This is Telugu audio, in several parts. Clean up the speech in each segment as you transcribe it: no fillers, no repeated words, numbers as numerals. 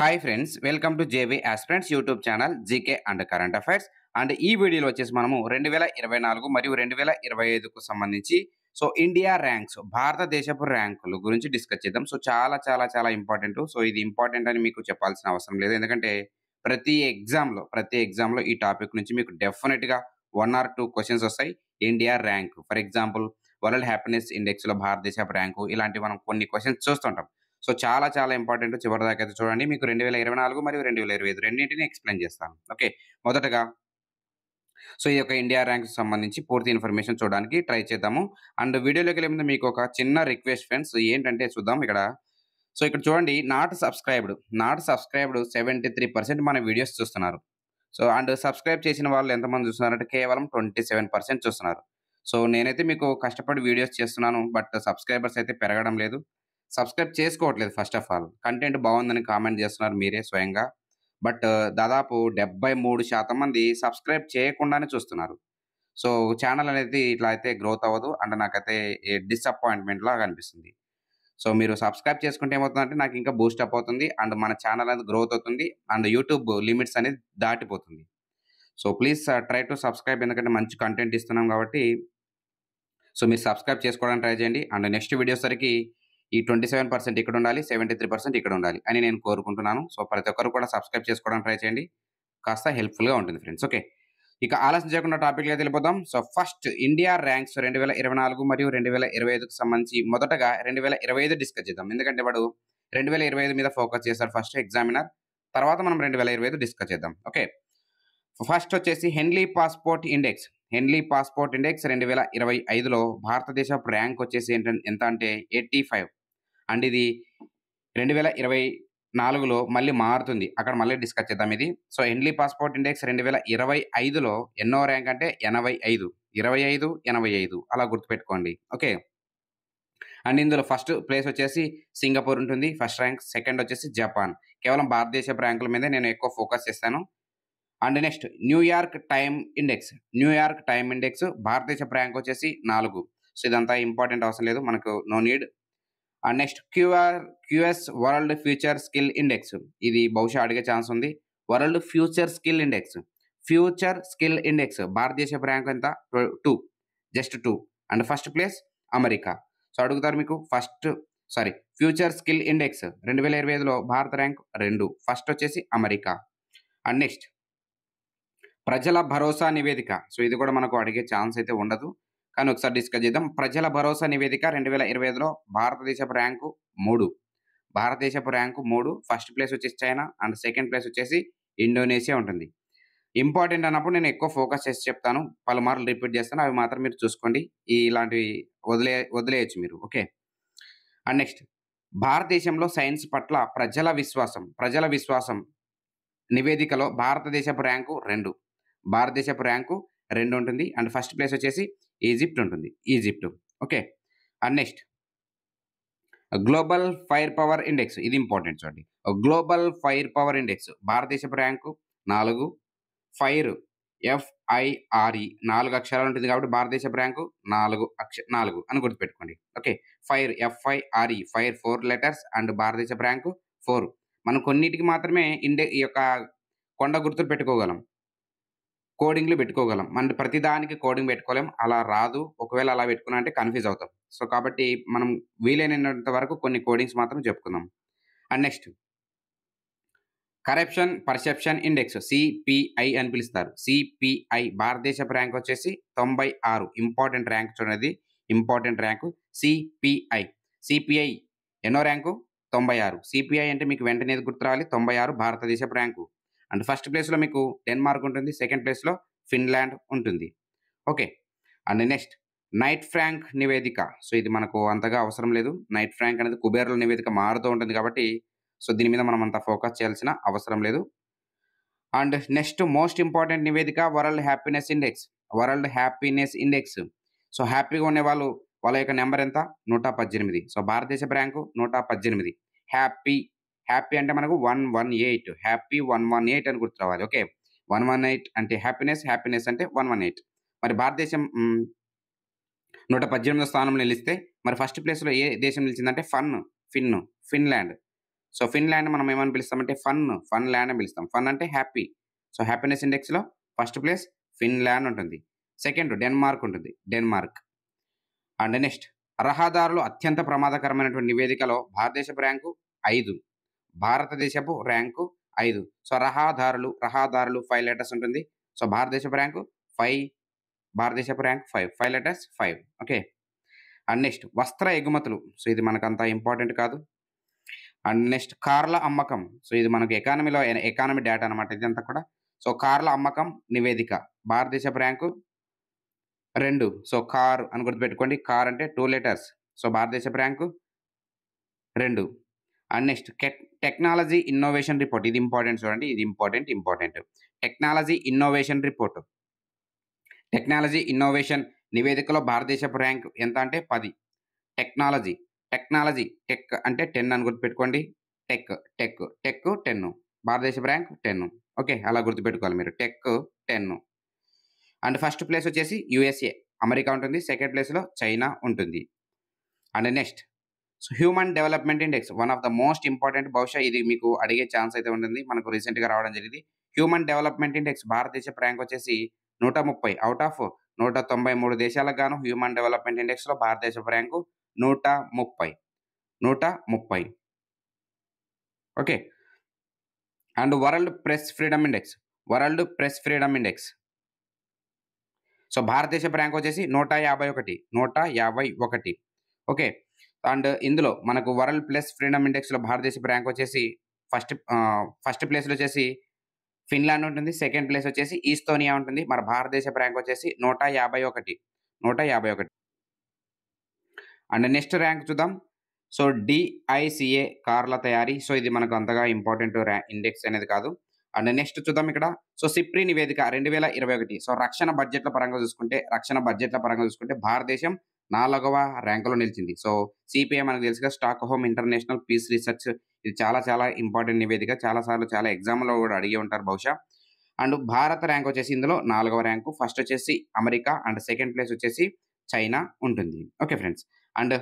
Hi friends, welcome to JV aspirants YouTube channel GK and current affairs. And ఈ వీడియోలో వచ్చేసి మనము 2024 మరియు 2025కు సంబంధించి ఇండియా ర్యాంక్స్, భారతదేశపు ర్యాంకులు గురించి డిస్కస్ చేద్దాం. చాలా ఇంపార్టెంట్. ఇది ఇంపార్టెంట్ అని మీకు చెప్పాల్సిన అవసరం లేదు. ఎందుకంటే ప్రతి ఎగ్జామ్‌లో ఈ టాపిక్ నుంచి మీకు డెఫినిట్‌గా 1 ఆర్ 2 క్వెషన్స్ వస్తాయి. India rank, for example world happiness ఇండెక్స్‌లో భారతదేశపు ర్యాంకు, ఇలాంటివి మనం కొన్ని క్వెషన్స్ చూస్తుంటాం. చాలా ఇంపార్టెంట్. చివరిదాకా అయితే చూడండి. మీకు 2024 మరియు 2025 రెండింటిని ఎక్స్‌ప్లెయిన్ చేస్తాను. ఓకే. మొదటగా ఈ యొక్క ఇండియా ర్యాంక్‌కి సంబంధించి పూర్తి ఇన్ఫర్మేషన్ చూడడానికి ట్రై చేద్దాము. అండ్ వీడియోలోకెళ్ళే ముందు మీకు ఒక చిన్న రిక్వెస్ట్ ఫ్రెండ్స్. ఏంటంటే చూద్దాం ఇక్కడ. ఇక్కడ చూడండి, నాట్ సబ్‌స్క్రైబ్డ్ 73% మన వీడియోస్ చూస్తున్నారు. అండ్ సబ్‌స్క్రైబ్ చేసిన వాళ్ళు ఎంతమంది చూస్తున్నారంటే కేవలం 27% చూస్తున్నారు. నేనైతే మీకు కష్టపడి వీడియోస్ చేస్తున్నాను. బట్ సబ్‌స్క్రైబర్స్ అయితే పెరగడం లేదు. సబ్స్క్రైబ్ చేసుకోవట్లేదు ఫస్ట్ ఆఫ్ ఆల్. కంటెంట్ బాగుందని కామెంట్ చేస్తున్నారు మీరే స్వయంగా. బట్ దాదాపు 73% మంది సబ్స్క్రైబ్ చేయకుండానే చూస్తున్నారు. సో, ఛానల్ అనేది ఇట్లా అయితే గ్రోత్ అవ్వదు. అండ్ నాకైతే డిసప్పాయింట్‌మెంట్ లాగా అనిపిస్తుంది. మీరు సబ్స్క్రైబ్ చేసుకుంటే ఏమవుతుందంటే నాకు ఇంకా బూస్ట్ అప్ అవుతుంది. అండ్ మన ఛానల్ అనేది గ్రోత్ అవుతుంది. అండ్ యూట్యూబ్ లిమిట్స్ అనేది దాటిపోతుంది. ప్లీజ్ ట్రై టు సబ్స్క్రైబ్, ఎందుకంటే మంచి కంటెంట్ ఇస్తున్నాం కాబట్టి. మీరు సబ్స్క్రైబ్ చేసుకోవడానికి ట్రై చేయండి. అండ్ నెక్స్ట్ వీడియోస్ వరకి ఈ 27% ఇక్కడ ఉండాలి, 73% ఇక్కడ ఉండాలి అని నేను కోరుకుంటున్నాను. ప్రతి ఒక్కరు కూడా సబ్స్క్రైబ్ చేసుకోవడానికి ట్రై చేయండి. కాస్త హెల్ప్‌ఫుల్‌గా ఉంటుంది ఫ్రెండ్స్. ఓకే. ఇక ఆలస్యం చేయకుండా టాపిక్‌లోకి వెళ్ళిపోదాం. ఫస్ట్ ఇండియా ర్యాంక్స్ 2024 మరియు 2025కి సంబంధించి మొదటగా 2025 డిస్కస్ చేద్దాం. ఎందుకంటే వాడు 2025 మీద ఫోకస్ చేశాడు ఫస్ట్ ఎగ్జామినర్. తర్వాత మనం 2025 డిస్కస్ చేద్దాం. ఓకే. ఫస్ట్ వచ్చేసి హెన్లీ పాస్‌పోర్ట్ ఇండెక్స్. 2025లో భారతదేశపు ర్యాంక్ వచ్చేసి ఎంత అంటే 85. అండ్ ఇది 2024లో మళ్ళీ మారుతుంది. అక్కడ మళ్ళీ డిస్కస్ చేద్దాం ఇది. హెన్లీ పాస్‌పోర్ట్ ఇండెక్స్ 2025లో ఎన్నో ర్యాంక్ అంటే 85. 85 అలా గుర్తుపెట్టుకోండి. ఓకే. అండ్ ఇందులో ఫస్ట్ ప్లేస్ వచ్చేసి సింగపూర్ ఉంటుంది. First rank. సెకండ్ వచ్చేసి జపాన్. కేవలం భారతదేశపు ర్యాంకుల మీదే నేను ఎక్కువ ఫోకస్ చేస్తాను. And next New York time index భారతదేశపు ర్యాంక్ వచ్చేసి 4. ఇదంతా ఇంపార్టెంట్ అవసరం లేదు. మనకు no need. And next QS world future skill index. ఇది బహుశా అడిగే ఛాన్స్ ఉంది. వరల్డ్ ఫ్యూచర్ స్కిల్ ఇండెక్స్ భారతదేశపు ర్యాంక్ ఎంత? 2. Just 2. And first place America. అడుగుతారు మీకు ఫ్యూచర్ స్కిల్ ఇండెక్స్ 2025లో భారత ర్యాంక్ 2. ఫస్ట్ వచ్చేసి అమెరికా. అండ్ నెక్స్ట్ ప్రజల భరోసా నివేదిక. ఇది కూడా మనకు అడిగే ఛాన్స్ అయితే ఉండదు. కానీ ఒకసారి డిస్కస్ చేద్దాం. ప్రజల భరోసా నివేదిక 2025లో భారతదేశపు ర్యాంకు 3. ఫస్ట్ ప్లేస్ వచ్చేసి చైనా అండ్ సెకండ్ ప్లేస్ వచ్చేసి ఇండోనేషియా ఉంటుంది. ఇంపార్టెంట్ అన్నప్పుడు నేను ఎక్కువ ఫోకస్ చేసి చెప్తాను. పలుమార్లు రిపీట్ చేస్తాను. అవి మాత్రం మీరు చూసుకోండి. ఇలాంటివి వదిలేయొచ్చు మీరు. ఓకే. అండ్ నెక్స్ట్ భారతదేశంలో సైన్స్ పట్ల ప్రజల విశ్వాసం నివేదికలో భారతదేశపు ర్యాంకు 2. ఉంటుంది. అండ్ ఫస్ట్ ప్లేస్ వచ్చేసి ఈజిప్ట్ ఉంటుంది. Okay. And next global fire power index. ఇది ఇంపార్టెంట్ చూడండి. గ్లోబల్ ఫైర్ పవర్ ఇండెక్స్ భారతదేశపు ర్యాంకు 4. ఫైర్ FIRE 4 అక్షరాలు ఉంటుంది కాబట్టి భారతదేశపు ర్యాంకు 4 అని గుర్తుపెట్టుకోండి. Okay. Fire FIRE 4 letters and భారతదేశపు ర్యాంకు 4. మనం కొన్నిటికి మాత్రమే ఈ యొక్క కొండ గుర్తులు పెట్టుకోగలం. కోడింగ్‌లు పెట్టుకోగలం. మన ప్రతిదానికి కోడింగ్ పెట్టుకోలేం. అలా రాదు. ఒకవేళ అలా పెట్టుకున్నామంటే కన్‌ఫ్యూజ్ అవుతాం. కాబట్టి మనం వీలైనంత వరకు కొన్ని కోడింగ్స్ మాత్రం చెప్పుకుందాం. And next corruption perception index CPI అని పిలుస్తారు. CPI భారతదేశపు ర్యాంక్ వచ్చేసి 96. ఇంపార్టెంట్ ర్యాంక్ చూడండి. ఇంపార్టెంట్ ర్యాంకు CPI ఎన్నో ర్యాంకు? 96. CPI అంటే మీకు వెంటనే ఏది గుర్తు రావాలి? 96 భారతదేశపు ర్యాంకు. అండ్ ఫస్ట్ ప్లేస్‌లో మీకు డెన్మార్క్ ఉంటుంది. సెకండ్ ప్లేస్‌లో ఫిన్లాండ్ ఉంటుంది. Okay. And next Knight Frank నివేదిక. ఇది మనకు అంతగా అవసరం లేదు. నైట్ ఫ్రాంక్ అనేది కుబేర్ల నివేదిక మారుతూ ఉంటుంది కాబట్టి దీని మీద మనం అంత ఫోకస్ చేయాల్సిన అవసరం లేదు. అండ్ నెక్స్ట్ మోస్ట్ ఇంపార్టెంట్ నివేదిక వరల్డ్ హ్యాపీనెస్ ఇండెక్స్. హ్యాపీగా ఉండేవాళ్ళు వాళ్ళ యొక్క నెంబర్ ఎంత? 118. భారతదేశపు ర్యాంకు 118. హ్యాపీ అంటే మనకు 118. హ్యాపీ 118 అని గుర్తు రావాలి. ఓకే. 118 అంటే హ్యాపీనెస్ అంటే 118. మరి భారతదేశం 118వ స్థానంలో నిలిస్తే మరి ఫస్ట్ ప్లేస్‌లో ఏ దేశం నిలిచిందంటే ఫిన్లాండ్. సో ఫిన్లాండ్ మనం ఏమని పిలుస్తామంటే ఫన్ ల్యాండ్ అని పిలుస్తాం. ఫన్ అంటే హ్యాపీ. సో హ్యాపీనెస్ ఇండెక్స్‌లో ఫస్ట్ ప్లేస్ ఫిన్లాండ్ ఉంటుంది. సెకండ్ డెన్మార్క్ ఉంటుంది. డెన్మార్క్. అండ్ నెక్స్ట్ రహదారులు అత్యంత ప్రమాదకరమైనటువంటి నివేదికలో భారతదేశపు ర్యాంకు 5. భారతదేశపు ర్యాంకు 5. సో రహదారులు 5 లెటర్స్ ఉంటుంది. సో భారతదేశపు ర్యాంకు 5. భారతదేశపు rank 5. 5 letters 5. Okay. And next వస్త్ర ఎగుమతులు. సో ఇది మనకంత ఇంపార్టెంట్ కాదు. అండ్ నెక్స్ట్ కార్ల అమ్మకం. సో ఇది మనకు ఎకానమీ డేటా అనమాట ఇదంతా కూడా. సో కార్ల అమ్మకం నివేదిక. భారతదేశపు ర్యాంకు 2. సో కార్ అని గుర్తుపెట్టుకోండి. కార్ అంటే 2 లెటర్స్. సో భారతదేశపు rank 2. And next technology innovation report. ఇది ఇంపార్టెంట్ చూడండి. ఇది important. Technology innovation report. Technology innovation నివేదికలో భారతదేశపు ర్యాంక్ ఎంత అంటే 10. టెక్నాలజీ, టెక్ అంటే 10 అని గుర్తుపెట్టుకోండి. టెక్ 10. భారతదేశపు ర్యాంక్ 10. ఓకే. అలా గుర్తుపెట్టుకోవాలి మీరు. టెక్ 10. అండ్ ఫస్ట్ ప్లేస్ వచ్చేసి యూఎస్ఏ అమెరికా ఉంటుంది. సెకండ్ ప్లేస్‌లో చైనా ఉంటుంది. And next so human development index one of the most important బహుశా ఇది మీకు అడిగే ఛాన్స్ అయితే ఉంటుంది. మనకు రీసెంట్‌గా రావడం జరిగింది. హ్యూమన్ డెవలప్‌మెంట్ ఇండెక్స్ భారతదేశపు ర్యాంక్ వచ్చేసి 130 ఔట్ ఆఫ్ 193 దేశాలకు గాను హ్యూమన్ డెవలప్‌మెంట్ ఇండెక్స్‌లో భారతదేశపు rank 130. 130. Okay. And world press freedom index. So భారతదేశపు ర్యాంక్ వచ్చేసి 151. ఓకే. అండ్ ఇందులో మనకు వరల్డ్ ప్రెస్ ఫ్రీడమ్ ఇండెక్స్‌లో భారతదేశపు ర్యాంక్ వచ్చేసి ఫస్ట్ ప్లేస్‌లో వచ్చేసి ఫిన్లాండ్ ఉంటుంది. సెకండ్ ప్లేస్ వచ్చేసి ఈస్తోనియా ఉంటుంది. మన భారతదేశపు ర్యాంక్ వచ్చేసి 151. 151. అండ్ నెక్స్ట్ ర్యాంక్ చూద్దాం. సో డిఐసిఏ కార్ల తయారీ. సో ఇది మనకు అంతగా ఇంపార్టెంట్ ఇండెక్స్ అనేది కాదు. అండ్ నెక్స్ట్ చూద్దాం ఇక్కడ. సో సిప్రి నివేదిక 2021. సో రక్షణ బడ్జెట్ల పరంగా చూసుకుంటే భారతదేశం 4వ ర్యాంక్‌లో నిలిచింది. సో సిపిఐ మనకు తెలుసుగా స్టాక్‌హోమ్ ఇంటర్నేషనల్ పీస్ రీసెర్చ్ ఇది చాలా ఇంపార్టెంట్ నివేదిక. చాలా సార్లు చాలా ఎగ్జామ్‌లో కూడా అడిగి ఉంటారు బహుశా. అండ్ భారత ర్యాంక్ వచ్చేసి ఇందులో 4వ ర్యాంకు. ఫస్ట్ వచ్చేసి అమెరికా అండ్ సెకండ్ ప్లేస్ వచ్చేసి చైనా ఉంటుంది. Okay friends. అండ్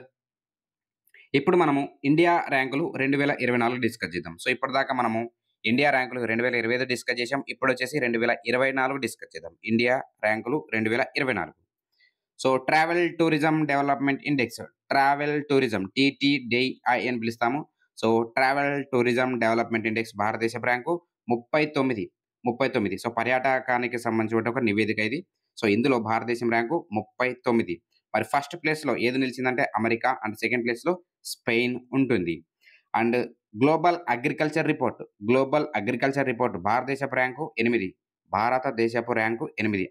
ఇప్పుడు మనము ఇండియా ర్యాంకులు 2024 డిస్కస్ చేద్దాం. సో ఇప్పటిదాకా మనము ఇండియా ర్యాంకులు 2025 డిస్కస్ చేసాం. ఇప్పుడొచ్చేసి 2024 డిస్కస్ చేద్దాం. ఇండియా ర్యాంకులు 2024. So travel tourism development index. TTDI అని పిలుస్తాము. So travel tourism development index భారతదేశపు ర్యాంకు 39. సో పర్యాటకానికి సంబంధించిన ఒక నివేదిక ఇది. సో ఇందులో భారతదేశం ర్యాంకు 39. మరి ఫస్ట్ ప్లేస్‌లో ఏది నిలిచిందంటే అమెరికా అండ్ సెకండ్ ప్లేస్‌లో స్పెయిన్ ఉంటుంది. అండ్ గ్లోబల్ అగ్రికల్చర్ రిపోర్ట్ భారతదేశపు ర్యాంకు 8. భారతదేశపు ర్యాంకు 8.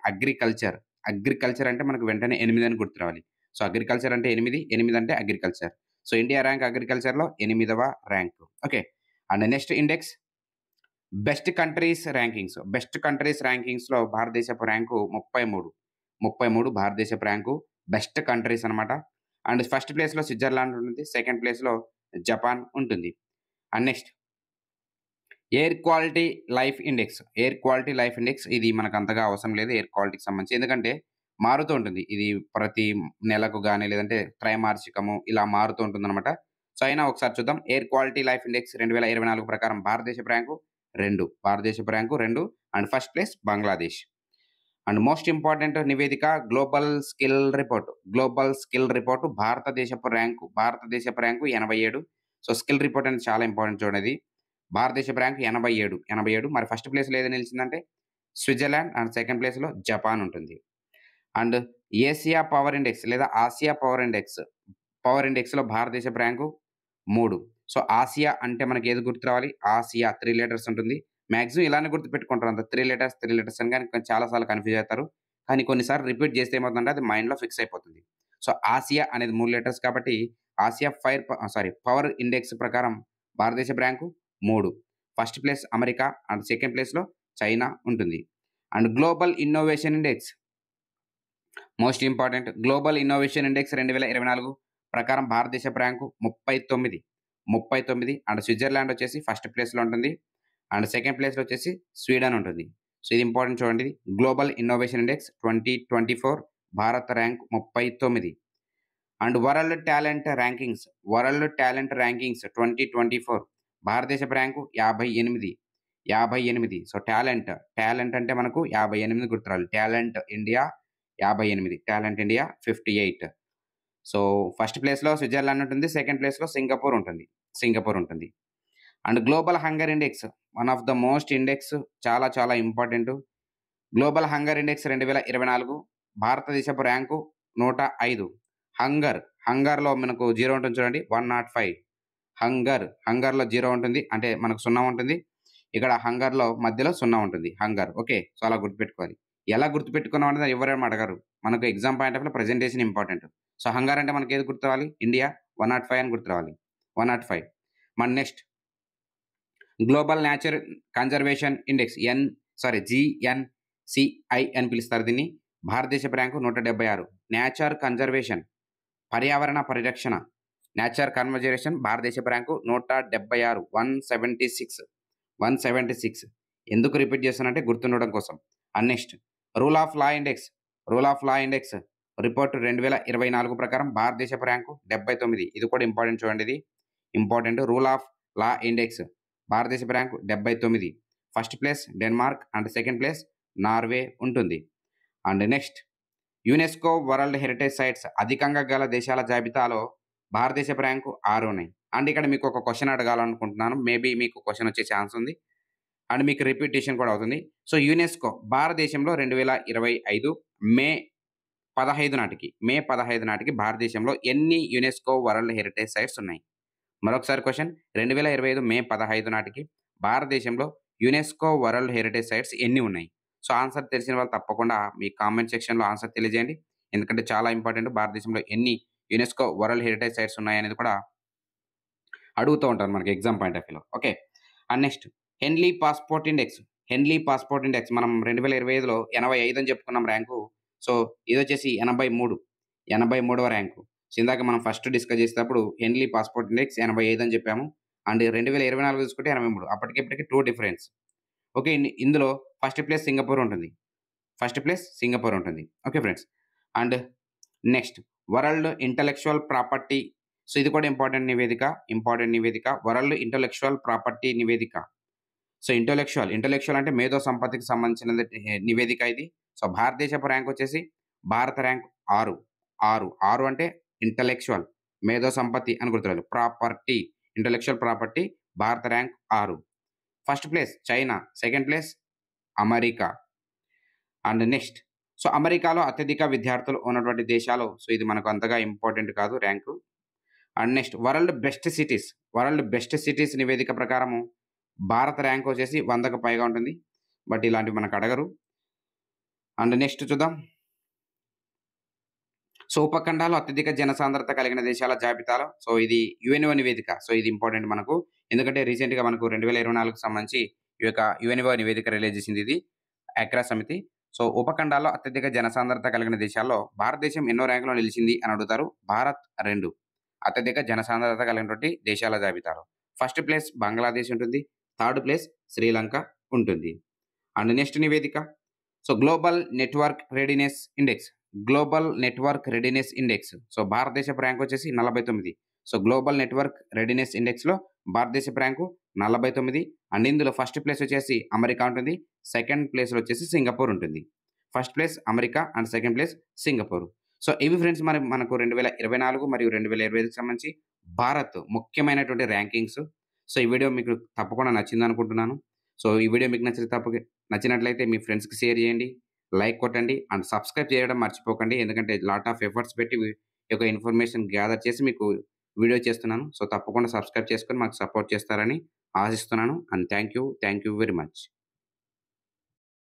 అగ్రికల్చర్ అంటే మనకు వెంటనే 8 అని గుర్తు రావాలి. సో అగ్రికల్చర్ అంటే 8 అంటే అగ్రికల్చర్. సో ఇండియా ర్యాంక్ అగ్రికల్చర్‌లో 8వ rank. Okay. And next index best countries ర్యాంకింగ్స్‌లో భారతదేశపు ర్యాంకు 33. భారతదేశపు ర్యాంకు బెస్ట్ కంట్రీస్ అన్నమాట. అండ్ ఫస్ట్ ప్లేస్‌లో స్విట్జర్లాండ్ ఉంటుంది. సెకండ్ ప్లేస్‌లో జపాన్ ఉంటుంది. And next air quality life index ఇది మనకు అంతగా అవసరం లేదు ఎయిర్ క్వాలిటీకి సంబంధించి. ఎందుకంటే మారుతూ ఉంటుంది. ఇది ప్రతి నెలకు గాని లేదంటే త్రైమాసికము ఇలా మారుతూ ఉంటుందన్నమాట. సో అయినా ఒకసారి చూద్దాం. ఎయిర్ క్వాలిటీ లైఫ్ ఇండెక్స్ 2024 ప్రకారం భారతదేశపు rank 2. And first place Bangladesh. And most important నివేదిక గ్లోబల్ స్కిల్ రిపోర్ట్ భారతదేశపు ర్యాంకు 87. సో స్కిల్ రిపోర్ట్ అనేది చాలా ఇంపార్టెంట్ చూడండి. భారతదేశపు ర్యాంక్ 87. మరి ఫస్ట్ ప్లేస్‌లో ఏది నిలిచిందంటే స్విట్జర్లాండ్ అండ్ సెకండ్ ప్లేస్‌లో జపాన్ ఉంటుంది. అండ్ ఆసియా పవర్ ఇండెక్స్‌లో భారతదేశపు ర్యాంకు 3. సో ఆసియా అంటే మనకి ఏది గుర్తు రావాలి? ఆసియా 3 లెటర్స్ ఉంటుంది. మాక్సిమం ఇలానే గుర్తుపెట్టుకుంటారు అంతా 3 లెటర్స్ అని గాని చాలా సార్లు కన్‌ఫ్యూజ్ అవుతారు. కానీ కొన్ని సార్లు రిపీట్ చేస్తే ఏమవుతుందంటే అది మైండ్‌లో ఫిక్స్ అయిపోతుంది. సో ఆసియా అనేది 3 లెటర్స్ కాబట్టి పవర్ ఇండెక్స్ ప్రకారం భారతదేశపు rank 3. First place America and second ప్లేస్‌లో చైనా ఉంటుంది. And global innovation index most important. Global innovation index 2024 ప్రకారం భారతదేశపు ర్యాంకు 39. అండ్ స్విట్జర్లాండ్ వచ్చేసి ఫస్ట్ ప్లేస్‌లో ఉంటుంది. అండ్ సెకండ్ ప్లేస్‌లో వచ్చేసి స్వీడన్ ఉంటుంది. సో ఇది ఇంపార్టెంట్ చూడండి. Global innovation index 2024 Bharat rank 39. And world talent rankings 2024 భారతదేశపు ర్యాంకు 58. 58. సో, టాలెంట్ అంటే మనకు 58 గుర్తురావాలి. Talent India 58. Talent India 58. So, first ప్లేస్‌లో స్విట్జర్లాండ్ ఉంటుంది. సెకండ్ ప్లేస్‌లో సింగపూర్ ఉంటుంది. And global hunger index one of the most index చాలా చాలా ఇంపార్టెంటు. గ్లోబల్ హంగర్ ఇండెక్స్ 2024 భారతదేశపు ర్యాంకు 105. హంగర్‌లో మనకు 0 ఉంటుంది చూడండి 105. హంగర్‌లో 0 ఉంటుంది. అంటే మనకు 0 ఉంటుంది. ఇక్కడ హంగర్‌లో మధ్యలో 0 ఉంటుంది. ఓకే. సో, అలా గుర్తుపెట్టుకోవాలి. ఎలా గుర్తుపెట్టుకున్నాం అనేది ఎవరేమి అడగరు. మనకు ఎగ్జామ్ పాయింట్ ఆఫ్ వ్యూలో ప్రెజెంటేషన్ ఇంపార్టెంట్. సో, హంగర్ అంటే మనకేది గుర్తు రావాలి? ఇండియా 105 అని గుర్తు రావాలి. 105. మన next global nature conservation index GNCI అని పిలుస్తారు దీన్ని. భారతదేశపు ర్యాంకు 176. నేచర్ కన్జర్వేషన్ పర్యావరణ పరిరక్షణ భారతదేశపు ర్యాంకు 176. 176. ఎందుకు రిపీట్ చేస్తున్నానంటే గుర్తుండడం కోసం. And next rule of law index report 2024 ప్రకారం భారతదేశపు ర్యాంకు 79. ఇది కూడా ఇంపార్టెంట్ చూడండి ఇది. Important rule of law index భారతదేశపు rank 79. First place Denmark and second place Norway ఉంటుంది. And next UNESCO world heritage sites అధికంగా గల దేశాల జాబితాలో భారతదేశపు ర్యాంకు 6 ఉన్నాయి. అండ్ ఇక్కడ మీకు ఒక క్వెషన్ అడగాలనుకుంటున్నాను. మేబీ మీకు క్వెషన్ వచ్చే ఛాన్స్ ఉంది. అండ్ మీకు రిపీటేషన్ కూడా అవుతుంది. సో, యునెస్కో భారతదేశంలో 2025 మే 15 నాటికి భారతదేశంలో ఎన్ని యునెస్కో వరల్డ్ హెరిటేజ్ సైట్స్ ఉన్నాయి? మరొకసారి క్వెషన్ 2025 మే 15 నాటికి భారతదేశంలో యునెస్కో వరల్డ్ హెరిటేజ్ సైట్స్ ఎన్ని ఉన్నాయి? సో, ఆన్సర్ తెలిసిన వాళ్ళు తప్పకుండా మీ కామెంట్ సెక్షన్‌లో ఆన్సర్ తెలియజేయండి. ఎందుకంటే చాలా ఇంపార్టెంట్ భారతదేశంలో ఎన్ని యునెస్కో వరల్డ్ హెరిటేజ్ సైట్స్ ఉన్నాయనేది కూడా అడుగుతూ ఉంటారు మనకి ఎగ్జామ్ పాయింట్ ఆఫ్ వ్యూలో. Okay. And next Henley passport index మనం 2025లో 85 అని చెప్పుకున్నాం ర్యాంకు. సో, ఇదొచ్చేసి 83వ ర్యాంకు. సో, ఇందాక మనం ఫస్ట్ డిస్కస్ చేసేటప్పుడు హెన్లీ పాస్‌పోర్ట్ ఇండెక్స్ 85 అని చెప్పాము. అండ్ 2024 చూసుకుంటే 83. అప్పటికి ఇప్పటికి 2 డిఫరెన్స్. ఓకే. ఇందులో ఫస్ట్ ప్లేస్ సింగపూర్ ఉంటుంది. Okay friends. And next world intellectual property. So, ఇది కూడా ఇంపార్టెంట్ నివేదిక. వరల్డ్ ఇంటలెక్చువల్ ప్రాపర్టీ నివేదిక. సో, ఇంటలెక్చువల్ అంటే మేధో సంపత్తికి సంబంధించినది నివేదిక ఇది. సో, భారతదేశపు ర్యాంక్ వచ్చేసి భారత ర్యాంక్ 6 అంటే ఇంటలెక్చువల్ మేధో సంపత్తి అని గుర్తురావాలి. ఇంటలెక్చువల్ ప్రాపర్టీ భారత rank 6. First place China, second place America. And next so, అమెరికాలో అత్యధిక విద్యార్థులు ఉన్నటువంటి దేశాలు. సో, ఇది మనకు అంతగా ఇంపార్టెంట్ కాదు rank. And next world best cities నివేదిక ప్రకారము భారత ర్యాంక్ వచ్చేసి 100కు పైగా ఉంటుంది. బట్ ఇలాంటివి మనకు అడగరు. అండ్ నెక్స్ట్ చూద్దాం. సో, ఉపఖండాల్లో అత్యధిక జనసాంద్రత కలిగిన దేశాల జాబితాలో సో, ఇది యుఎన్ఓ నివేదిక. సో, ఇది ఇంపార్టెంట్ మనకు. ఎందుకంటే రీసెంట్‌గా మనకు 2024కి సంబంధించి ఈ యొక్క యుఎన్ఓ నివేదిక రిలీజ్ చేసింది ఇది. అక్రా సమితి. సో, ఉపఖండాల్లో అత్యధిక జనసాంద్రత కలిగిన దేశాల్లో భారతదేశం ఎన్నో ర్యాంకులో నిలిచింది అని అడుగుతారు. భారత్ 2 అత్యధిక జనసాంద్రత కలిగినటువంటి దేశాల జాబితాలో. ఫస్ట్ ప్లేస్ బంగ్లాదేశ్ ఉంటుంది. థర్డ్ ప్లేస్ శ్రీలంక ఉంటుంది. అండ్ నెక్స్ట్ నివేదిక. So, global network readiness index. So, భారతదేశపు ర్యాంక్ వచ్చేసి 49. సో, గ్లోబల్ నెట్వర్క్ రెడీనెస్ ఇండెక్స్‌లో భారతదేశపు ర్యాంకు 49. అండ్ ఇందులో ఫస్ట్ ప్లేస్ వచ్చేసి అమెరికా ఉంటుంది. సెకండ్ ప్లేస్‌లో వచ్చేసి సింగపూర్ ఉంటుంది. First place America and second place Singapore. So, ఇవి ఫ్రెండ్స్ మరి మనకు 2024 మరియు 2025కి సంబంధించి భారత్ ముఖ్యమైనటువంటి ర్యాంకింగ్స్. సో, ఈ వీడియో మీకు తప్పకుండా నచ్చిందనుకుంటున్నాను. సో, ఈ వీడియో మీకు నచ్చినట్లయితే మీ ఫ్రెండ్స్‌కి షేర్ చేయండి. లైక్ కొట్టండి. అండ్ సబ్స్క్రైబ్ చేయడం మర్చిపోకండి. ఎందుకంటే లాట్ ఆఫ్ ఎఫర్ట్స్ పెట్టి ఈ యొక్క ఇన్ఫర్మేషన్ గ్యాదర్ చేసి మీకు వీడియో చేస్తున్నాను. సో, తప్పకుండా సబ్స్క్రైబ్ చేసుకొని మాకు సపోర్ట్ చేస్తారని ఆశిస్తున్నాను. And thank you very much.